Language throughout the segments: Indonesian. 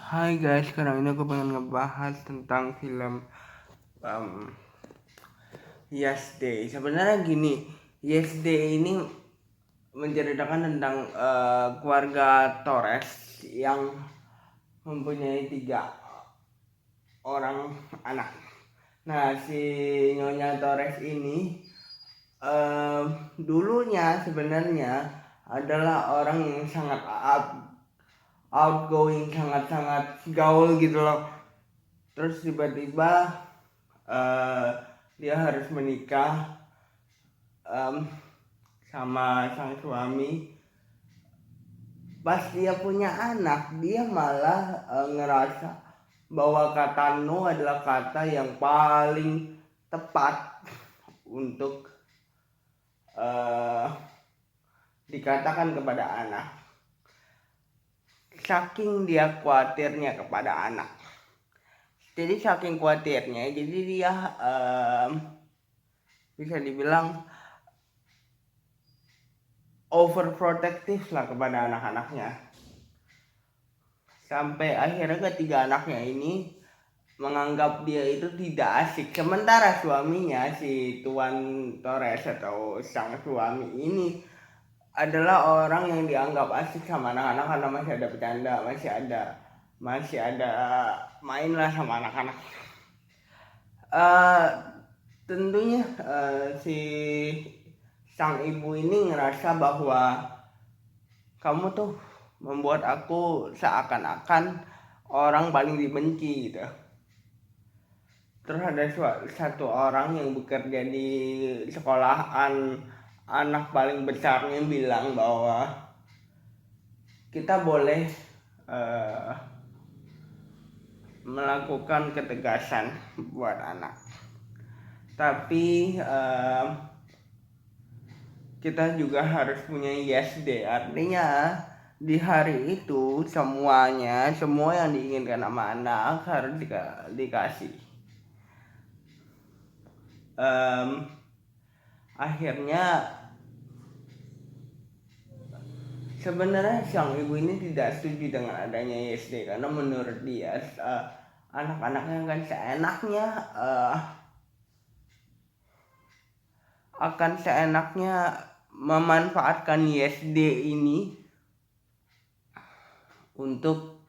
Hai guys, sekarang ini aku pengen ngebahas tentang film um, Yesterday. Sebenarnya gini, Yesterday ini menceritakan tentang keluarga Torres yang mempunyai 3 orang anak. Nah, si Nyonya Torres ini dulunya sebenarnya adalah orang yang sangat outgoing, sangat-sangat gaul gitu loh. Terus tiba-tiba dia harus menikah sama sang suami. Pas dia punya anak, dia malah ngerasa bahwa kata no adalah kata yang paling tepat untuk dikatakan kepada anak. Saking dia khawatirnya kepada anak. Jadi saking khawatirnya, jadi dia bisa dibilang overprotective lah kepada anak-anaknya. Sampai akhirnya ketiga anaknya ini menganggap dia itu tidak asik. Sementara suaminya, si Tuan Torres atau sang suami ini adalah orang yang dianggap asik sama anak-anak karena masih ada bercanda, masih ada main lah sama anak-anak. Tentunya si sang ibu ini ngerasa bahwa kamu tuh membuat aku seakan-akan orang paling dibenci gitu. Terus ada satu orang yang bekerja di sekolahan anak paling besarnya bilang bahwa kita boleh melakukan ketegasan buat anak, tapi kita juga harus punya yes day. Artinya di hari itu semua yang diinginkan sama anak harus dikasih. Akhirnya sebenarnya sang ibu ini tidak setuju dengan adanya yes day karena menurut dia anak-anaknya kan seenaknya memanfaatkan YSD ini untuk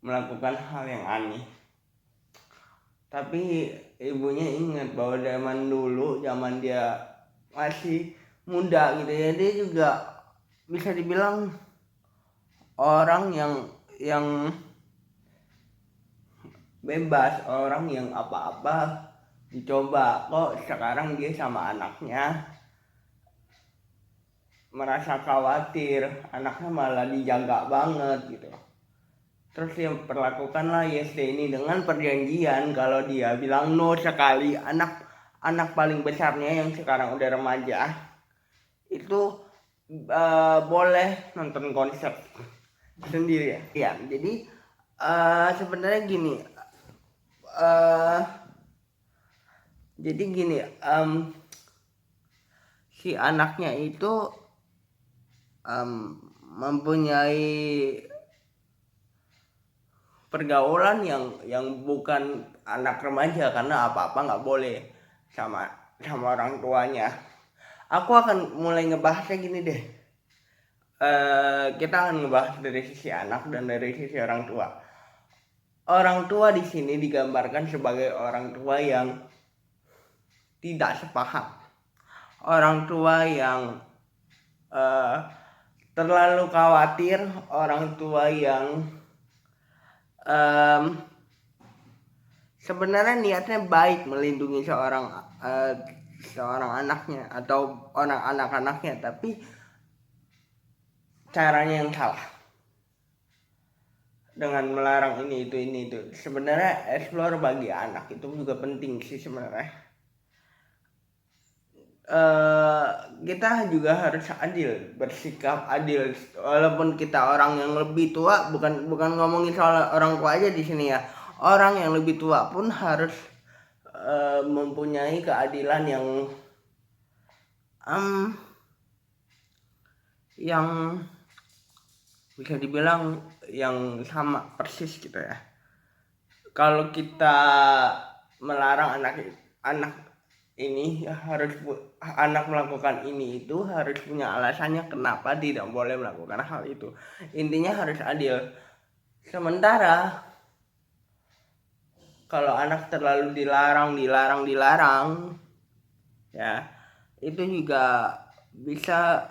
melakukan hal yang aneh. Tapi ibunya ingat bahwa zaman dia masih muda gitu ya, dia juga bisa dibilang orang yang bebas, orang yang apa-apa dicoba. Kok sekarang dia sama anaknya merasa khawatir, anaknya malah dijaga banget gitu. Terus dia perlakukanlah YSD ini dengan perjanjian kalau dia bilang no sekali, anak paling besarnya yang sekarang udah remaja itu boleh nonton konser sendiri ya. Jadi sebenarnya gini, si anaknya itu mempunyai pergaulan yang bukan anak remaja karena apa-apa nggak boleh sama orang tuanya. Aku akan mulai ngebahasnya gini deh. Kita akan ngebahas dari sisi anak dan dari sisi orang tua. Orang tua di sini digambarkan sebagai orang tua yang tidak sepaham. Orang tua yang terlalu khawatir, orang tua yang sebenarnya niatnya baik melindungi seorang anaknya atau anak-anaknya, tapi caranya yang salah dengan melarang ini itu. Sebenarnya explore bagi anak itu juga penting sih sebenarnya. Kita juga harus bersikap adil walaupun kita orang yang lebih tua, bukan ngomongin soal orang tua aja di sini ya. Orang yang lebih tua pun harus mempunyai keadilan yang bisa dibilang yang sama persis gitu ya. Kalau kita melarang anak ini anak melakukan ini itu harus punya alasannya kenapa tidak boleh melakukan hal itu. Intinya harus adil. Sementara kalau anak terlalu dilarang ya, itu juga bisa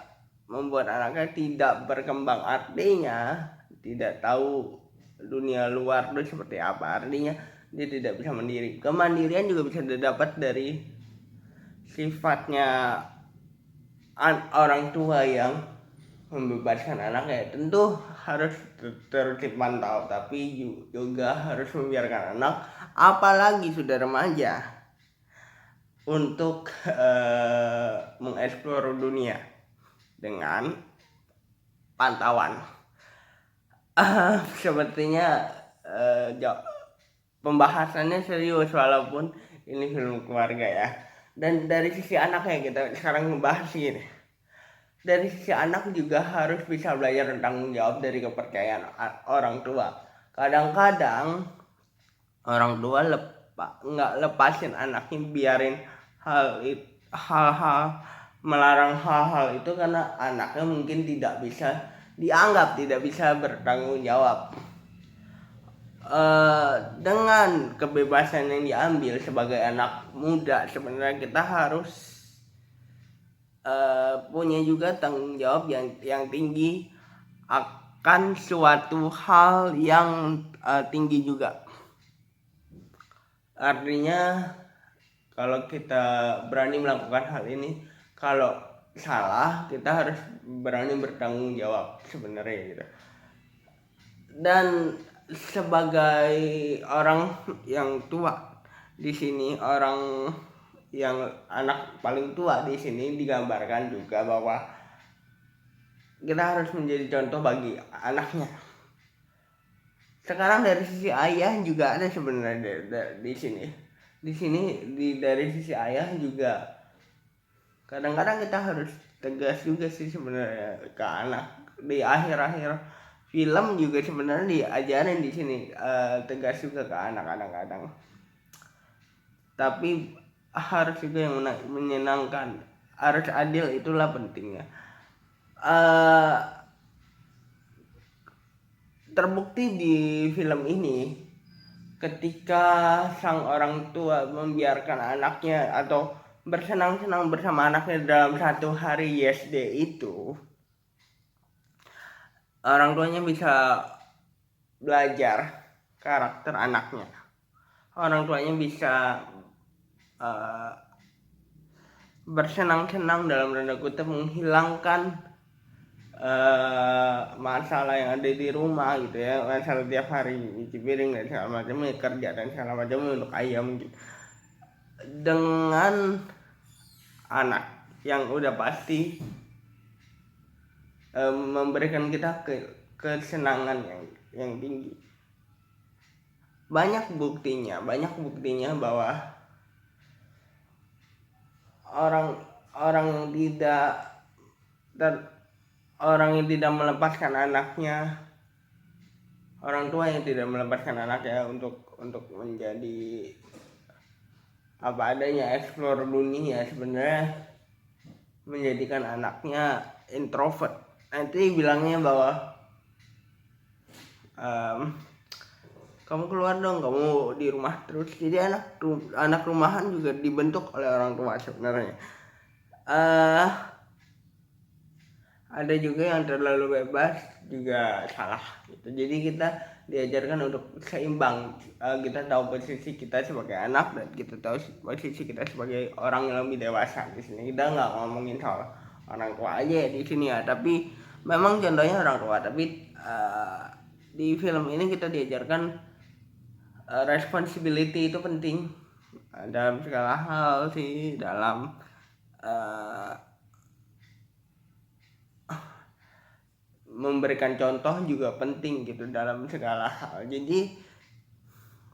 membuat anaknya tidak berkembang, artinya tidak tahu dunia luar itu seperti apa, artinya dia tidak bisa mandiri. Kemandirian juga bisa didapat dari sifatnya orang tua yang membebaskan anaknya. Tentu harus terus dipantau, tapi juga harus membiarkan anak, apalagi sudah remaja, untuk mengeksplor dunia dengan pantauan. Sepertinya pembahasannya serius walaupun ini film keluarga ya. Dan dari sisi anaknya kita sekarang membahas ini. Dari sisi anak juga harus bisa belajar tanggung jawab dari kepercayaan orang tua. Kadang-kadang orang tua nggak lepasin anaknya, biarin hal-hal melarang hal-hal itu karena anaknya mungkin tidak bisa bertanggung jawab. Dengan kebebasan yang diambil sebagai anak muda, sebenarnya kita harus punya juga tanggung jawab yang tinggi akan suatu hal yang tinggi juga. Artinya kalau kita berani melakukan hal ini, kalau salah kita harus berani bertanggung jawab sebenarnya gitu. Dan sebagai orang yang tua di sini, orang yang anak paling tua di sini, digambarkan juga bahwa kita harus menjadi contoh bagi anaknya. Sekarang dari sisi ayah juga ada sebenarnya di sini. Dari sisi ayah juga kadang-kadang kita harus tegas juga sih sebenarnya ke anak. Di akhir-akhir film juga sebenarnya diajarin di sini tegas juga ke anak kadang-kadang. Tapi harus juga yang menyenangkan, harus adil, itulah pentingnya. Terbukti di film ini ketika sang orang tua membiarkan anaknya atau bersenang-senang bersama anaknya dalam satu hari YSD itu, orang tuanya bisa belajar karakter anaknya. Orang tuanya bisa bersenang-senang dalam tanda kutip, menghilangkan masalah yang ada di rumah gitu ya, masalah tiap hari nyuci piring dan segala macam, kerja dan segala macam untuk ayam gitu, dengan anak yang udah pasti memberikan kita kesenangan yang tinggi. Banyak buktinya bahwa orang yang tidak melepaskan anaknya, orang tua yang tidak melepaskan anaknya untuk menjadi apa adanya, explore dunia, sebenarnya menjadikan anaknya introvert. Nanti bilangnya bahwa kamu keluar dong, kamu di rumah terus. Jadi anak rumahan juga dibentuk oleh orang tua sebenarnya. Ada juga yang terlalu bebas juga salah gitu. Jadi kita diajarkan untuk seimbang. Kita tahu posisi kita sebagai anak dan kita tahu posisi kita sebagai orang yang lebih dewasa. Di sini kita nggak ngomongin soal orang tua aja di sini ya, tapi memang contohnya orang tua. Tapi di film ini kita diajarkan responsibility itu penting dalam segala hal sih, dalam memberikan contoh juga penting gitu dalam segala hal. Jadi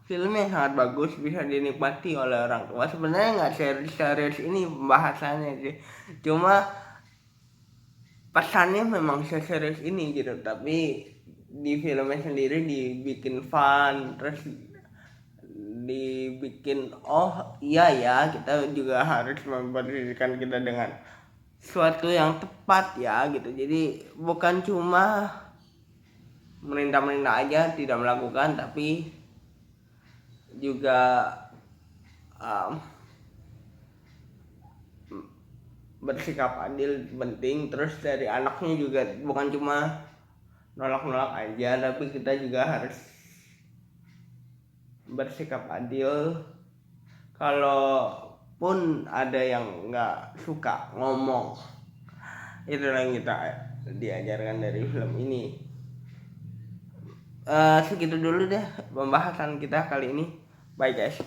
filmnya sangat bagus, bisa dinikmati oleh orang tua. Sebenarnya nggak serius ini pembahasannya sih, cuma pesannya memang seserius ini gitu, tapi di filmnya sendiri dibikin fun, terus dibikin oh iya ya kita juga harus mempendidikan kita dengan suatu yang tepat ya gitu. Jadi bukan cuma merintah-merintah aja tidak melakukan, tapi juga bersikap adil penting. Terus dari anaknya juga bukan cuma nolak-nolak aja, tapi kita juga harus bersikap adil. Kalau pun ada yang nggak suka ngomong, itulah yang kita diajarkan dari film ini. Segitu dulu deh pembahasan kita kali ini. Bye guys.